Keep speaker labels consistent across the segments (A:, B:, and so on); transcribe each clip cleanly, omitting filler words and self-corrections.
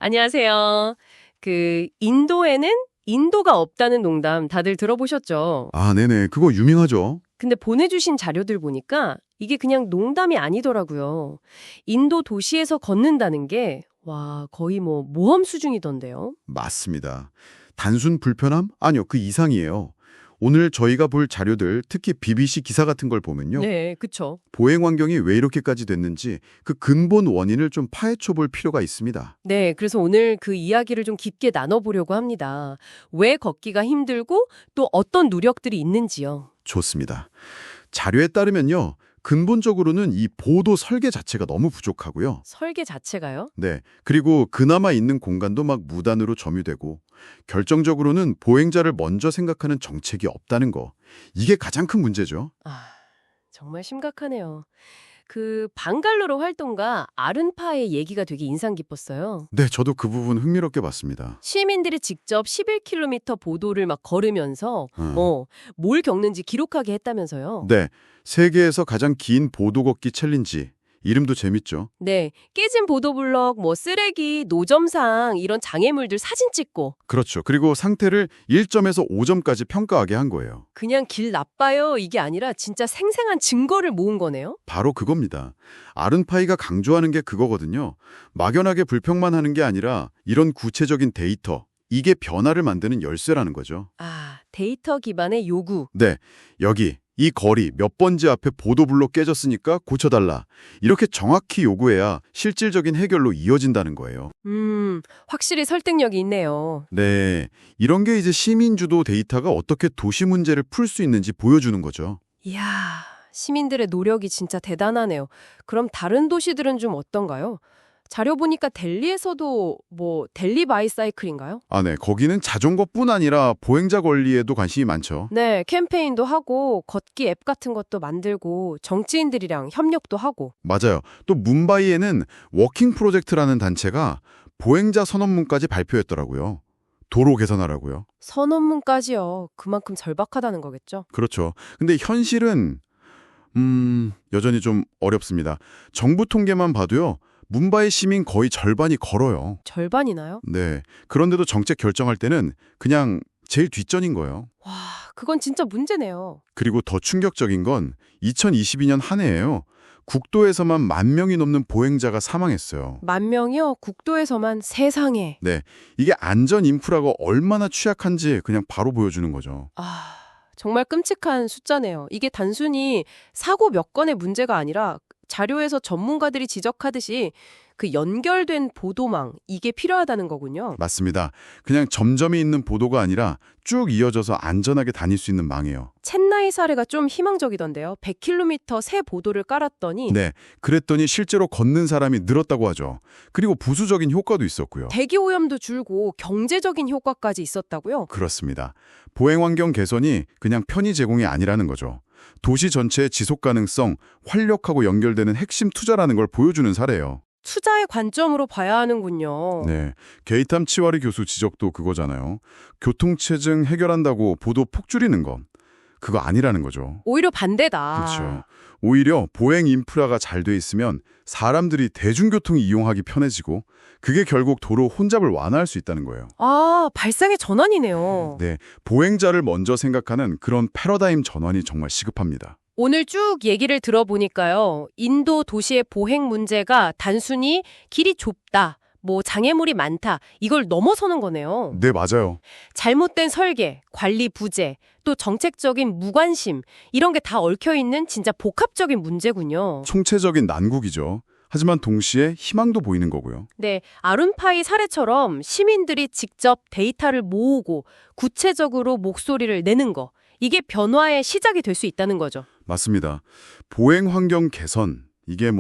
A: 안녕하세요. 인도에는 인도가 없다는 농담 다들 들어보셨죠?
B: 아, 네네. 그거 유명하죠.
A: 근데 보내주신 자료들 보니까 이게 그냥 농담이 아니더라고요. 인도 도시에서 걷는다는 게, 와, 거의 뭐 모험 수준이던데요.
B: 맞습니다. 단순 불편함? 아니요, 그 이상이에요. 오늘 저희가 볼 자료들, 특히 BBC 기사 같은 걸 보면요.
A: 네, 그쵸.
B: 보행 환경이 왜 이렇게까지 됐는지 그 근본 원인을 좀 파헤쳐 볼 필요가 있습니다.
A: 네, 그래서 오늘 그 이야기를 좀 깊게 나눠보려고 합니다. 왜 걷기가 힘들고 또 어떤 노력들이 있는지요.
B: 좋습니다. 자료에 따르면요. 근본적으로는 이 보도 설계 자체가 너무 부족하고요.
A: 설계 자체가요?
B: 네. 그리고 그나마 있는 공간도 막 무단으로 점유되고 결정적으로는 보행자를 먼저 생각하는 정책이 없다는 거. 이게 가장 큰 문제죠.
A: 아, 정말 심각하네요. 방갈로로 활동가 아른파의 얘기가 되게 인상 깊었어요.
B: 네, 저도 그 부분 흥미롭게 봤습니다.
A: 시민들이 직접 11km 보도를 막 걸으면서
B: 어.
A: 뭘 겪는지 기록하게 했다면서요.
B: 네, 세계에서 가장 긴 보도 걷기 챌린지. 이름도 재밌죠?
A: 네, 깨진 보도블럭, 뭐 쓰레기, 노점상 이런 장애물들 사진 찍고
B: 그렇죠. 그리고 상태를 1점에서 5점까지 평가하게 한 거예요.
A: 그냥 길 나빠요 이게 아니라 진짜 생생한 증거를 모은 거네요.
B: 바로 그겁니다. 아른파이가 강조하는 게 그거거든요. 막연하게 불평만 하는 게 아니라 이런 구체적인 데이터, 이게 변화를 만드는 열쇠라는 거죠.
A: 아, 데이터 기반의 요구.
B: 네, 여기 이 거리 몇 번지 앞에 보도블록 깨졌으니까 고쳐달라. 이렇게 정확히 요구해야 실질적인 해결로 이어진다는 거예요.
A: 확실히 설득력이 있네요.
B: 네, 이런 게 이제 시민주도 데이터가 어떻게 도시 문제를 풀 수 있는지 보여주는 거죠.
A: 이야, 시민들의 노력이 진짜 대단하네요. 그럼 다른 도시들은 좀 어떤가요? 자료 보니까 델리에서도 델리 바이사이클인가요?
B: 아, 네, 거기는 자전거뿐 아니라 보행자 권리에도 관심이 많죠.
A: 네, 캠페인도 하고 걷기 앱 같은 것도 만들고 정치인들이랑 협력도 하고.
B: 맞아요. 또 뭄바이에는 워킹 프로젝트라는 단체가 보행자 선언문까지 발표했더라고요. 도로 개선하라고요.
A: 선언문까지요. 그만큼 절박하다는 거겠죠?
B: 그렇죠. 근데 현실은 여전히 좀 어렵습니다. 정부 통계만 봐도요. 뭄바이 시민 거의 절반이 걸어요.
A: 절반이나요?
B: 네. 그런데도 정책 결정할 때는 그냥 제일 뒷전인 거예요.
A: 와, 그건 진짜 문제네요.
B: 그리고 더 충격적인 건 2022년 한 해예요. 국도에서만 10,000명이 넘는 보행자가 사망했어요.
A: 10,000명이요? 국도에서만 세상에.
B: 네. 이게 안전 인프라가 얼마나 취약한지 그냥 바로 보여주는 거죠.
A: 아, 정말 끔찍한 숫자네요. 이게 단순히 사고 몇 건의 문제가 아니라 자료에서 전문가들이 지적하듯이 그 연결된 보도망, 이게 필요하다는 거군요.
B: 맞습니다. 그냥 점점이 있는 보도가 아니라 쭉 이어져서 안전하게 다닐 수 있는 망이에요.
A: 챗나이 사례가 좀 희망적이던데요. 100km 새 보도를 깔았더니
B: 네. 그랬더니 실제로 걷는 사람이 늘었다고 하죠. 그리고 부수적인 효과도 있었고요.
A: 대기 오염도 줄고 경제적인 효과까지 있었다고요?
B: 그렇습니다. 보행 환경 개선이 그냥 편의 제공이 아니라는 거죠. 도시 전체의 지속 가능성, 활력하고 연결되는 핵심 투자라는 걸 보여주는 사례예요.
A: 투자의 관점으로 봐야 하는군요.
B: 네, 게이탐 치와리 교수 지적도 그거잖아요. 교통체증 해결한다고 보도 폭 줄이는 건 그거 아니라는 거죠.
A: 오히려 반대다.
B: 그렇죠. 오히려 보행 인프라가 잘 돼 있으면 사람들이 대중교통 이용하기 편해지고 그게 결국 도로 혼잡을 완화할 수 있다는 거예요.
A: 아, 발상의 전환이네요.
B: 네, 보행자를 먼저 생각하는 그런 패러다임 전환이 정말 시급합니다.
A: 오늘 쭉 얘기를 들어보니까요. 인도 도시의 보행 문제가 단순히 길이 좁다, 장애물이 많다, 이걸 넘어서는 거네요.
B: 네, 맞아요.
A: 잘못된 설계, 관리 부재, 또 정책적인 무관심, 이런 게 다 얽혀있는 진짜 복합적인 문제군요.
B: 총체적인 난국이죠. 하지만 동시에 희망도 보이는 거고요.
A: 네, 아룬파이 사례처럼 시민들이 직접 데이터를 모으고 구체적으로 목소리를 내는 거, 이게 변화의 시작이 될 수 있다는 거죠.
B: 맞습니다. 보행 환경 개선, 이게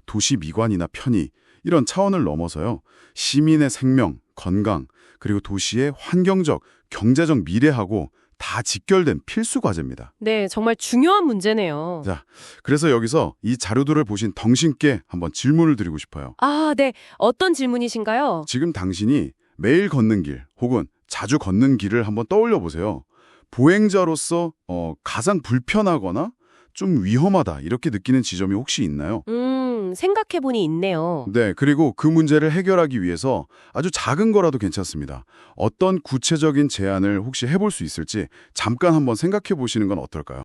B: 도시 미관이나 편의, 이런 차원을 넘어서요. 시민의 생명, 건강, 그리고 도시의 환경적, 경제적 미래하고 다 직결된 필수 과제입니다.
A: 네, 정말 중요한 문제네요.
B: 자, 그래서 여기서 이 자료들을 보신 덩신께 한번 질문을 드리고 싶어요.
A: 아, 네. 어떤 질문이신가요?
B: 지금 당신이 매일 걷는 길 혹은 자주 걷는 길을 한번 떠올려 보세요. 보행자로서 가장 불편하거나 좀 위험하다 이렇게 느끼는 지점이 혹시 있나요?
A: 생각해보니 있네요.
B: 네, 그리고 그 문제를 해결하기 위해서 아주 작은 거라도 괜찮습니다. 어떤 구체적인 제안을 혹시 해볼 수 있을지 잠깐 한번 생각해 보시는 건 어떨까요?